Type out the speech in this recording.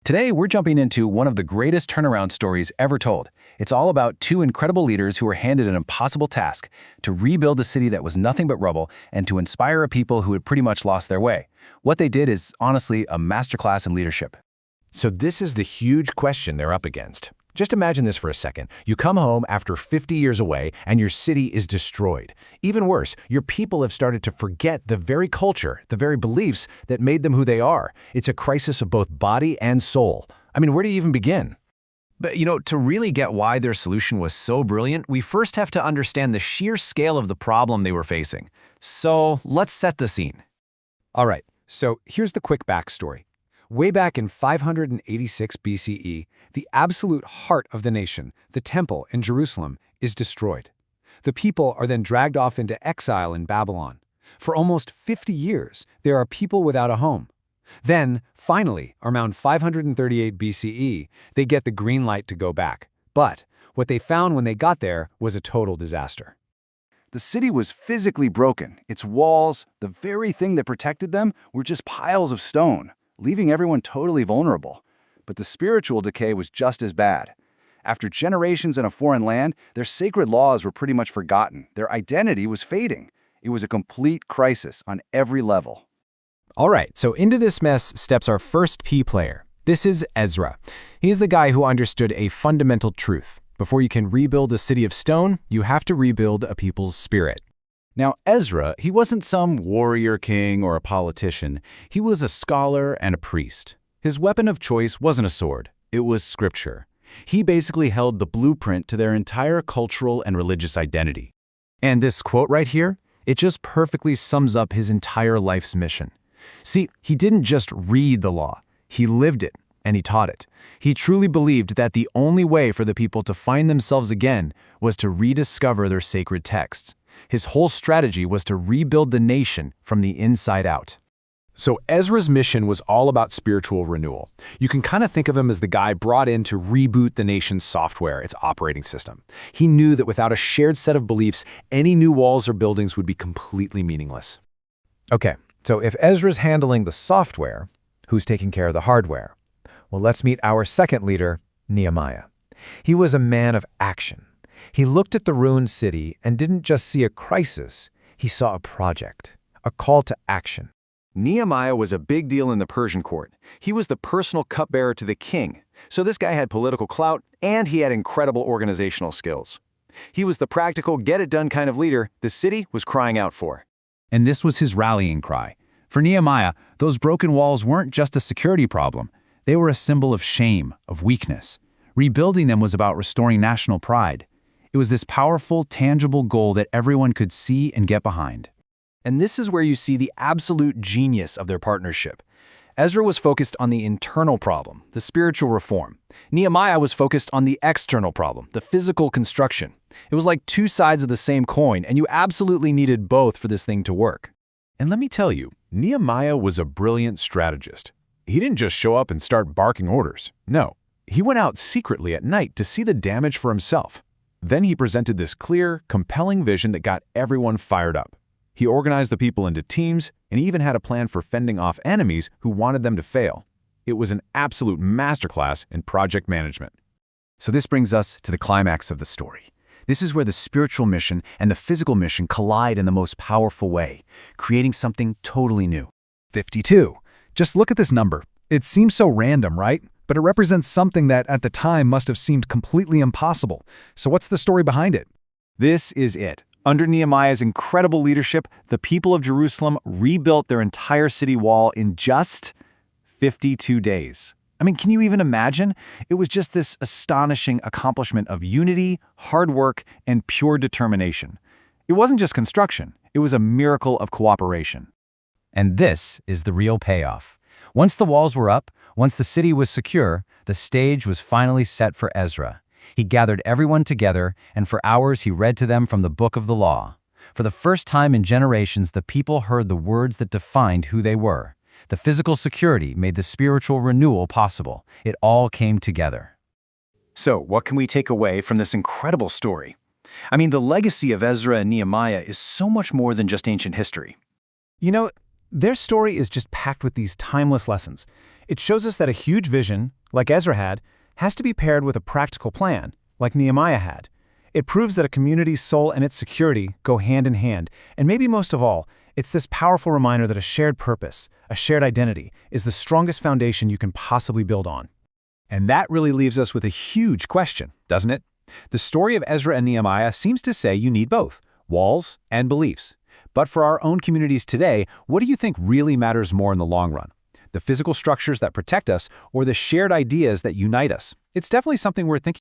Today, we're jumping into one of the greatest turnaround stories ever told. It's all about two incredible leaders who were handed an impossible task to rebuild a city that was nothing but rubble and to inspire a people who had pretty much lost their way. What they did is, honestly, a masterclass in leadership. So this is the huge question they're up against. Just imagine this for a second. You come home after 50 years away and your city is destroyed. Even worse, your people have started to forget the very culture, the very beliefs that made them who they are. It's a crisis of both body and soul. I mean, where do you even begin? But, to really get why their solution was so brilliant, we first have to understand the sheer scale of the problem they were facing. So let's set the scene. All right, so here's the quick backstory. Way back in 586 BCE, the absolute heart of the nation, the temple in Jerusalem, is destroyed. The people are then dragged off into exile in Babylon. For almost 50 years, there are people without a home. Then, finally, around 538 BCE, they get the green light to go back. But what they found when they got there was a total disaster. The city was physically broken. Its walls, the very thing that protected them, were just piles of stone, leaving everyone totally vulnerable. But the spiritual decay was just as bad. After generations in a foreign land, their sacred laws were pretty much forgotten. Their identity was fading. It was a complete crisis on every level. All right, so into this mess steps our first key player. This is Ezra. He's the guy who understood a fundamental truth. Before you can rebuild a city of stone, you have to rebuild a people's spirit. Now, Ezra, he wasn't some warrior king or a politician. He was a scholar and a priest. His weapon of choice wasn't a sword. It was scripture. He basically held the blueprint to their entire cultural and religious identity. And this quote right here, it just perfectly sums up his entire life's mission. See, he didn't just read the law. He lived it, and he taught it. He truly believed that the only way for the people to find themselves again was to rediscover their sacred texts. His whole strategy was to rebuild the nation from the inside out. So Ezra's mission was all about spiritual renewal. You can kind of think of him as the guy brought in to reboot the nation's software, its operating system. He knew that without a shared set of beliefs, any new walls or buildings would be completely meaningless. Okay, so if Ezra's handling the software, who's taking care of the hardware? Well, let's meet our second leader, Nehemiah. He was a man of action. He looked at the ruined city and didn't just see a crisis, he saw a project, a call to action. Nehemiah was a big deal in the Persian court. He was the personal cupbearer to the king. So this guy had political clout, and he had incredible organizational skills. He was the practical, get-it-done kind of leader the city was crying out for. And this was his rallying cry. For Nehemiah, those broken walls weren't just a security problem. They were a symbol of shame, of weakness. Rebuilding them was about restoring national pride. It was this powerful, tangible goal that everyone could see and get behind. And this is where you see the absolute genius of their partnership. Ezra was focused on the internal problem, the spiritual reform. Nehemiah was focused on the external problem, the physical construction. It was like two sides of the same coin, and you absolutely needed both for this thing to work. And let me tell you, Nehemiah was a brilliant strategist. He didn't just show up and start barking orders. No, he went out secretly at night to see the damage for himself. Then he presented this clear, compelling vision that got everyone fired up. He organized the people into teams, and he even had a plan for fending off enemies who wanted them to fail. It was an absolute masterclass in project management. So this brings us to the climax of the story. This is where the spiritual mission and the physical mission collide in the most powerful way, creating something totally new. 52. Just look at this number. It seems so random, right? But it represents something that at the time must have seemed completely impossible. So what's the story behind it? This is it. Under Nehemiah's incredible leadership, the people of Jerusalem rebuilt their entire city wall in just 52 days. I mean, can you even imagine? It was just this astonishing accomplishment of unity, hard work, and pure determination. It wasn't just construction. It was a miracle of cooperation. And this is the real payoff. Once the walls were up, once the city was secure, the stage was finally set for Ezra. He gathered everyone together, and for hours he read to them from the book of the law. For the first time in generations, the people heard the words that defined who they were. The physical security made the spiritual renewal possible. It all came together. So, what can we take away from this incredible story? I mean, the legacy of Ezra and Nehemiah is so much more than just ancient history. Their story is just packed with these timeless lessons. It shows us that a huge vision, like Ezra had, has to be paired with a practical plan, like Nehemiah had. It proves that a community's soul and its security go hand in hand, and maybe most of all, it's this powerful reminder that a shared purpose, a shared identity, is the strongest foundation you can possibly build on. And that really leaves us with a huge question, doesn't it? The story of Ezra and Nehemiah seems to say you need both, walls and beliefs. But for our own communities today, what do you think really matters more in the long run? The physical structures that protect us or the shared ideas that unite us? It's definitely something we're thinking